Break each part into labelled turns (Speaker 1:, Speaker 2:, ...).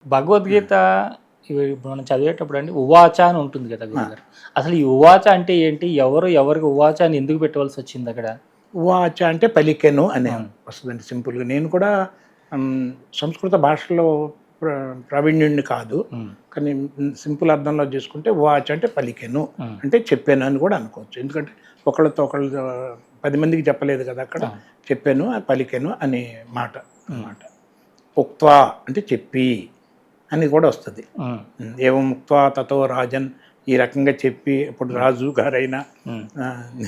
Speaker 1: భగవద్గీత ఇప్పుడు మనం చదివేటప్పుడు అండి ఉవాచ అని ఉంటుంది కదా గురుగారు. అసలు ఈ ఉవాచ అంటే ఏంటి? ఎవరికి ఉవాచ అని ఎందుకు పెట్టవలసి వచ్చింది అక్కడ?
Speaker 2: వాచ అంటే పలికెను అనే
Speaker 1: అవును.
Speaker 2: వస్తుందండి సింపుల్గా. నేను కూడా సంస్కృత భాషలో ప్రావీణ్యుడిని కాదు,
Speaker 1: ఉమ్,
Speaker 2: కానీ సింపుల్ అర్థంలో చేసుకుంటే వాచ్ అంటే పలికెను
Speaker 1: ఉమ్,
Speaker 2: అంటే చెప్పాను అని కూడా అనుకోవచ్చు. ఎందుకంటే ఒకళ్ళతో ఒకళ్ళు 10 మందికి చెప్పలేదు కదా అక్కడ.
Speaker 1: అవును.
Speaker 2: చెప్పాను పలికెను అనే మాట అన్నమాట. ఉక్త్వా అంటే చెప్పి అని కూడా వస్తుంది.
Speaker 1: ఉమ్,
Speaker 2: ఏవం ఉక్త్వా తతో రాజన్, ఈ రకంగా చెప్పి ఇప్పుడు రాజు గారైనా
Speaker 1: ఉమ్.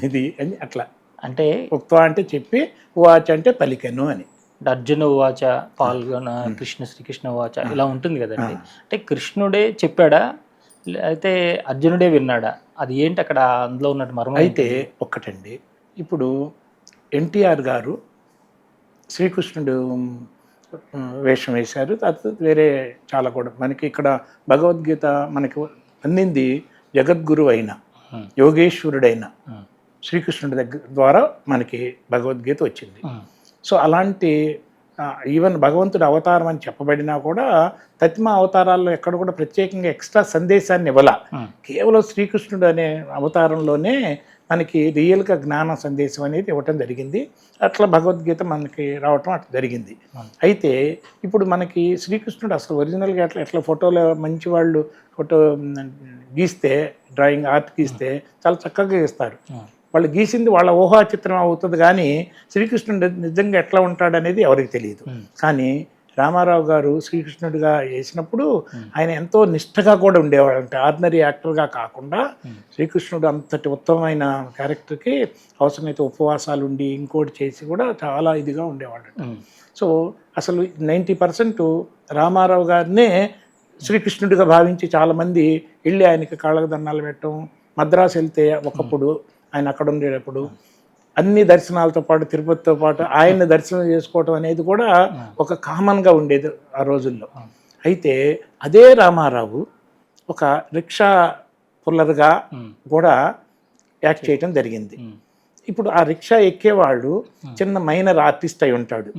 Speaker 2: ఇది అని అట్లా.
Speaker 1: అంటే
Speaker 2: ఉక్త్వా అంటే చెప్పి, వాచ్ అంటే పలికెను అని.
Speaker 1: అర్జున ఉవాచ పాల్గొన శ్రీకృష్ణ ఉవాచ ఇలా ఉంటుంది కదండి. అంటే కృష్ణుడే చెప్పాడా? అయితే అర్జునుడే విన్నాడా? అది ఏంటి అక్కడ అందులో ఉన్నట్టు మర్మం
Speaker 2: అయితే
Speaker 1: ఏంటి?
Speaker 2: ఒక్కటండి, ఇప్పుడు ఎన్టీఆర్ గారు శ్రీకృష్ణుడు వేషం వేశారు. తర్వాత వేరే చాలా కూడా మనకి ఇక్కడ భగవద్గీత మనకి అందింది జగద్గురు అయిన
Speaker 1: ఉమ్,
Speaker 2: యోగేశ్వరుడైన
Speaker 1: ఉమ్,
Speaker 2: శ్రీకృష్ణుడి ద్వారా మనకి భగవద్గీత వచ్చింది.
Speaker 1: ఉమ్,
Speaker 2: సో అలాంటి ఈవెన్ భగవంతుడు అవతారం అని చెప్పబడినా కూడా తత్మ అవతారాల్లో ఎక్కడ కూడా ప్రత్యేకంగా ఎక్స్ట్రా సందేశాన్ని ఇవ్వాల.
Speaker 1: ఉమ్,
Speaker 2: కేవలం శ్రీకృష్ణుడు అనే అవతారంలోనే మనకి రియల్గా జ్ఞాన సందేశం అనేది ఇవ్వటం జరిగింది. అట్లా భగవద్గీత మనకి రావటం అట్లా జరిగింది. అయితే ఇప్పుడు మనకి శ్రీకృష్ణుడు అసలు ఒరిజినల్గా ఎట్లా ఎట్లా ఫోటోలో మంచి వాళ్ళు ఫోటో గీస్తే, డ్రాయింగ్ ఆర్ట్ గీస్తే చాలా చక్కగా గీస్తారు.
Speaker 1: ఉమ్,
Speaker 2: వాళ్ళు గీసింది వాళ్ళ ఊహా చిత్రం అవుతుంది, కానీ శ్రీకృష్ణుడు నిజంగా ఎట్లా ఉంటాడనేది ఎవరికి తెలియదు. కానీ రామారావు గారు శ్రీకృష్ణుడిగా వేసినప్పుడు ఆయన ఎంతో నిష్ఠగా కూడా ఉండేవాడు. అంటే ఆర్డినరీ యాక్టర్గా కాకుండా శ్రీకృష్ణుడు అంతటి ఉత్తమమైన క్యారెక్టర్కి అవసరమైతే ఉపవాసాలు ఉండి ఇంకోటి చేసి కూడా చాలా ఇదిగా ఉండేవాడు. సో అసలు 90% రామారావు గారినే శ్రీకృష్ణుడిగా భావించి చాలామంది వెళ్ళి ఆయనకి కాళ్ళకు దండాలు పెట్టడం. మద్రాసు వెళ్తే ఒకప్పుడు ఆయన అక్కడ ఉండేటప్పుడు అన్ని దర్శనాలతో పాటు తిరుపతితో పాటు ఆయన్ని దర్శనం చేసుకోవటం అనేది కూడా ఒక కామన్గా ఉండేది ఆ రోజుల్లో. అయితే అదే రామారావు ఒక రిక్షా పుల్లర్గా కూడా యాక్ట్ చేయటం జరిగింది. ఇప్పుడు ఆ రిక్షా ఎక్కేవాళ్ళు చిన్న మైనర్ ఆర్టిస్ట్ అయి ఉంటాడు.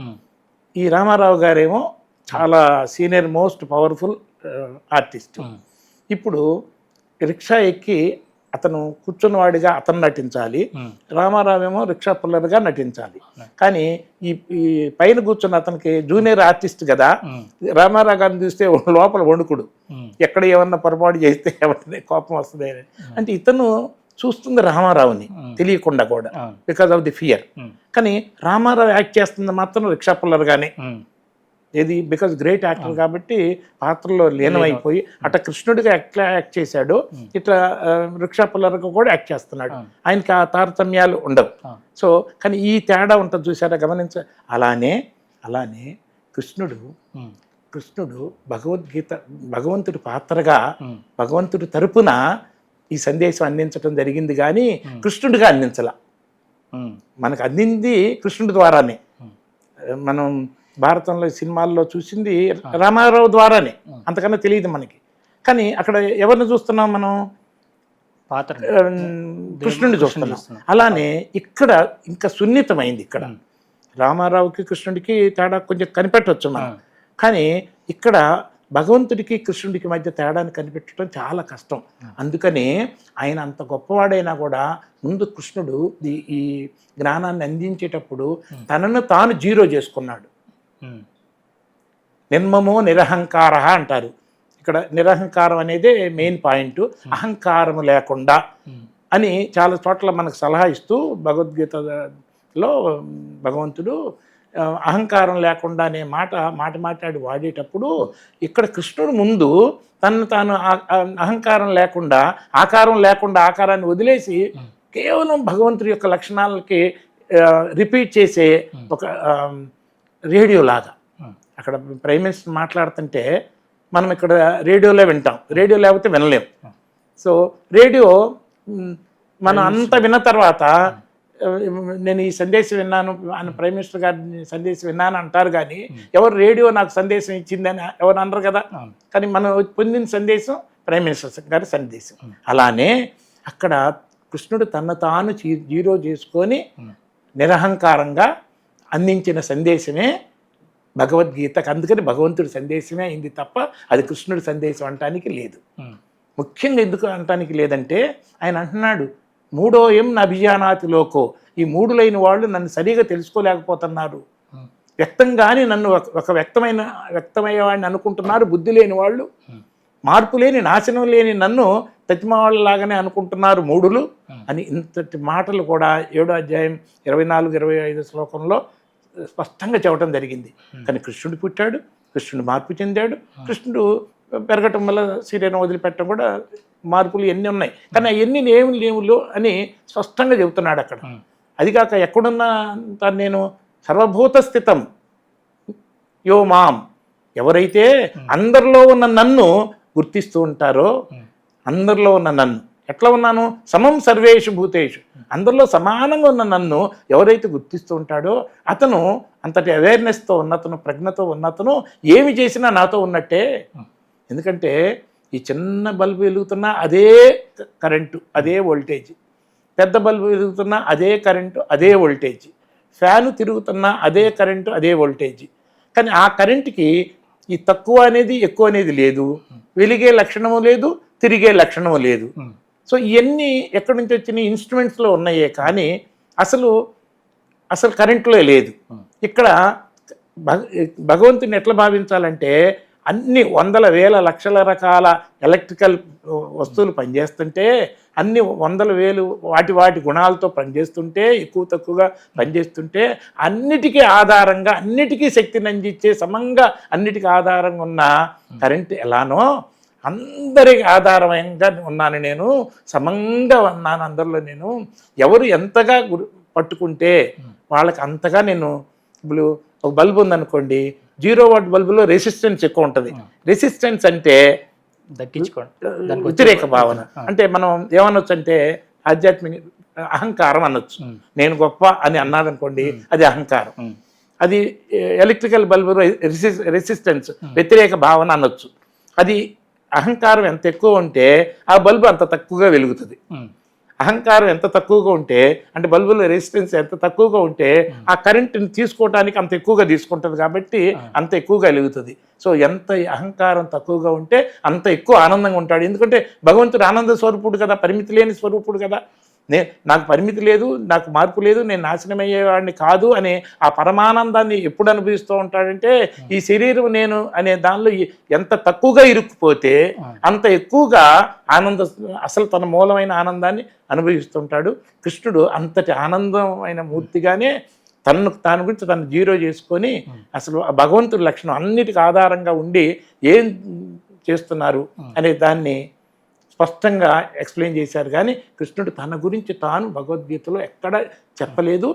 Speaker 2: ఈ రామారావు గారేమో చాలా సీనియర్ మోస్ట్ పవర్ఫుల్ ఆర్టిస్ట్. ఇప్పుడు రిక్షా ఎక్కి అతను కూర్చున్నవాడిగా అతను నటించాలి, రామారావు ఏమో రిక్షా పుల్లర్గా నటించాలి. కానీ ఈ పైన కూర్చున్న అతనికి జూనియర్ ఆర్టిస్ట్ కదా, రామారావు గారిని చూస్తే లోపల వణుకుడు, ఎక్కడ ఏమన్నా పొరపాటు చేస్తే ఎవరిని కోపం వస్తుంది అని. అంటే ఇతను చూస్తుంది రామారావుని తెలియకుండా కూడా, బికాజ్ ఆఫ్ ది ఫియర్. కానీ రామారావు యాక్ట్ చేస్తుంది మాత్రం రిక్షా పుల్లర్గానే. ఏది బికాజ్ గ్రేట్ యాక్టర్ కాబట్టి పాత్రలో లీనమైపోయి అట్లా కృష్ణుడిగా ఎట్లా యాక్ట్ చేశాడో ఇట్లా రిక్షా పుల్లర్గా కూడా యాక్ట్ చేస్తున్నాడు. ఆయనకి ఆ తారతమ్యాలు ఉండవు. సో కానీ ఈ తేడా ఉంటుంది, చూసారా, అలానే కృష్ణుడు భగవద్గీత భగవంతుడి పాత్రగా భగవంతుడి తరపున ఈ సందేశం అందించడం జరిగింది, కానీ కృష్ణుడిగా అందించాల. మనకు అందింది కృష్ణుడి ద్వారానే. మనం భారతంలో సినిమాల్లో చూసింది రామారావు ద్వారానే, అంతకన్నా తెలియదు మనకి. కానీ అక్కడ ఎవరిని చూస్తున్నాం మనం?
Speaker 1: పాత్ర
Speaker 2: కృష్ణుడిని చూస్తున్నాం. అలానే ఇక్కడ ఇంకా సున్నితమైంది. ఇక్కడ రామారావుకి కృష్ణుడికి తేడా కొంచెం కనిపెట్టవచ్చు మనం, కానీ ఇక్కడ భగవంతుడికి కృష్ణుడికి మధ్య తేడాన్ని కనిపెట్టడం చాలా కష్టం. అందుకనే ఆయన అంత గొప్పవాడైనా కూడా ముందు కృష్ణుడు ఈ జ్ఞానాన్ని అందించేటప్పుడు తనను తాను జీరో చేసుకున్నాడు. నిర్మమో నిరహంకార అంటారు. ఇక్కడ నిరహంకారం అనేది మెయిన్ పాయింట్. అహంకారం లేకుండా అని చాలా చోట్ల మనకు సలహా ఇస్తూ భగవద్గీతలో భగవంతుడు అహంకారం లేకుండా అనే మాట మాట్లాడి వాడేటప్పుడు ఇక్కడ కృష్ణుడు ముందు తను తాను అహంకారం లేకుండా ఆకారం లేకుండా ఆకారాన్ని వదిలేసి కేవలం భగవంతుడి యొక్క లక్షణాలకి రిపీట్ చేసే ఒక రేడియో లాగా. అక్కడ ప్రైమ్ మినిస్టర్ మాట్లాడుతుంటే మనం ఇక్కడ రేడియోలో వింటాం, రేడియో లేకపోతే వినలేం. సో రేడియో మనం అంత విన్న తర్వాత నేను ఈ సందేశం విన్నాను అని ప్రైమ్ మినిస్టర్ గారి సందేశం విన్నాను అంటారు, కానీ ఎవరు రేడియో నాకు సందేశం ఇచ్చిందని ఎవరు అనరు కదా. కానీ మనం పొందిన సందేశం ప్రైమ్ మినిస్టర్ గారి సందేశం. అలానే అక్కడ కృష్ణుడు తను తాను జీరో చేసుకొని నిరహంకారంగా అందించిన సందేశమే భగవద్గీతకు. అందుకని భగవంతుడి సందేశమే అయింది తప్ప అది కృష్ణుడి సందేశం అనటానికి లేదు. ముఖ్యంగా ఎందుకు అనటానికి లేదంటే ఆయన అంటున్నాడు, మూడో ఎం అభిజానాతి లోకో, ఈ మూడు లేని వాళ్ళు నన్ను సరిగా తెలుసుకోలేకపోతున్నారు. వ్యక్తంగానే నన్ను ఒక వ్యక్తమయ్యేవాడిని అనుకుంటున్నారు బుద్ధి లేని వాళ్ళు. మార్పు లేని నాశనం లేని నన్ను తతిమాళ్ళలాగానే అనుకుంటున్నారు మూడులు అని ఇంతటి మాటలు కూడా 7వ అధ్యాయం 24-25 శ్లోకంలో స్పష్టంగా చెప్పడం జరిగింది. కానీ కృష్ణుడు పుట్టాడు, కృష్ణుడు మార్పు చెందాడు, కృష్ణుడు పెరగటం వల్ల శరీరం వదిలిపెట్టడం కూడా మార్పులు ఎన్ని ఉన్నాయి, కానీ అవన్నీ ఏమి లేవులు అని స్పష్టంగా చెబుతున్నాడు అక్కడ. అది కాక ఎక్కడున్నా నేను సర్వభూత స్థితం యో మాం, ఎవరైతే అందరిలో ఉన్న నన్ను గుర్తిస్తూ ఉంటారో, అందరిలో ఉన్న నన్ను ఎట్లా ఉన్నాను, సమం సర్వేషు భూతేషు, అందరిలో సమానంగా ఉన్న నన్ను ఎవరైతే గుర్తిస్తూ ఉంటాడో అతను అంతటి అవేర్నెస్తో ఉన్నతను, ప్రజ్ఞతో ఉన్నతను ఏమి చేసినా నాతో ఉన్నట్టే. ఎందుకంటే ఈ చిన్న బల్బు వెలుగుతున్నా అదే కరెంటు, అదే వోల్టేజ్, పెద్ద బల్బు వెలుగుతున్నా అదే కరెంటు, అదే వోల్టేజ్, ఫ్యాను తిరుగుతున్నా అదే కరెంటు, అదే వోల్టేజ్. కానీ ఆ కరెంటుకి ఈ తక్కువ అనేది ఎక్కువ అనేది లేదు, వెలిగే లక్షణము లేదు, తిరిగే లక్షణము లేదు. సో ఇవన్నీ ఎక్కడి నుంచి వచ్చినాయి, ఇన్స్ట్రుమెంట్స్లో ఉన్నాయే కానీ అసలు కరెంట్లో లేదు. ఇక్కడ భగవంతుని ఎట్లా భావించాలంటే అన్ని వందల వేల లక్షల రకాల ఎలక్ట్రికల్ వస్తువులు పనిచేస్తుంటే, అన్ని వందల వేలు వాటి గుణాలతో పనిచేస్తుంటే, ఎక్కువ తక్కువగా పనిచేస్తుంటే, అన్నిటికీ ఆధారంగా అన్నిటికీ శక్తిని అందించే సమంగా అన్నిటికీ ఆధారంగా ఉన్న కరెంట్ ఎలానో అందరికి ఆధారంగా ఉన్నాను నేను, సమంగా ఉన్నాను అందరిలో నేను. ఎవరు ఎంతగా పట్టుకుంటే వాళ్ళకి అంతగా నేను. ఇప్పుడు ఒక బల్బు ఉందనుకోండి, 0 వాట్ బల్బులో రెసిస్టెన్స్ ఎక్కువ ఉంటుంది. రెసిస్టెన్స్ అంటే
Speaker 1: దక్కించుకోండి,
Speaker 2: వ్యతిరేక భావన. అంటే మనం ఏమనొచ్చు అంటే ఆధ్యాత్మిక అహంకారం అనొచ్చు. నేను గొప్ప అని అన్నారనుకోండి, అది అహంకారం. అది ఎలక్ట్రికల్ బల్బు రెసిస్టెన్స్ వ్యతిరేక భావన అనొచ్చు. అది అహంకారం ఎంత ఎక్కువ ఉంటే ఆ బల్బు అంత తక్కువగా వెలుగుతుంది. అహంకారం ఎంత తక్కువగా ఉంటే, అంటే బల్బుల రెసిస్టెన్స్ ఎంత తక్కువగా ఉంటే ఆ కరెంట్ని తీసుకోవడానికి అంత ఎక్కువగా తీసుకుంటుంది, కాబట్టి అంత ఎక్కువగా వెలుగుతుంది. సో ఎంత అహంకారం తక్కువగా ఉంటే అంత ఎక్కువ ఆనందంగా ఉంటాడు. ఎందుకంటే భగవంతుడు ఆనంద స్వరూపుడు కదా, పరిమితి లేని స్వరూపుడు కదా. నాకు పరిమితి లేదు, నాకు మార్పు లేదు, నేను నాశనం అయ్యేవాడిని కాదు అనే ఆ పరమానందాన్ని ఎప్పుడు అనుభవిస్తూ ఉంటాడంటే, ఈ శరీరం నేను అనే దానిలో ఎంత తక్కువగా ఇరుక్కుపోతే అంత ఎక్కువగా అసలు తన మూలమైన ఆనందాన్ని అనుభవిస్తుంటాడు. కృష్ణుడు అంతటి ఆనందమైన మూర్తిగానే తాను గురించి తను జీరో చేసుకొని అసలు ఆ భగవంతుడి లక్షణం అన్నిటికీ ఆధారంగా ఉండి ఏం చేస్తున్నారు అనే దాన్ని స్పష్టంగా ఎక్స్ప్లెయిన్ చేశారు. కానీ కృష్ణుడు తన గురించి తాను భగవద్గీతలో ఎక్కడ చెప్పలేదు.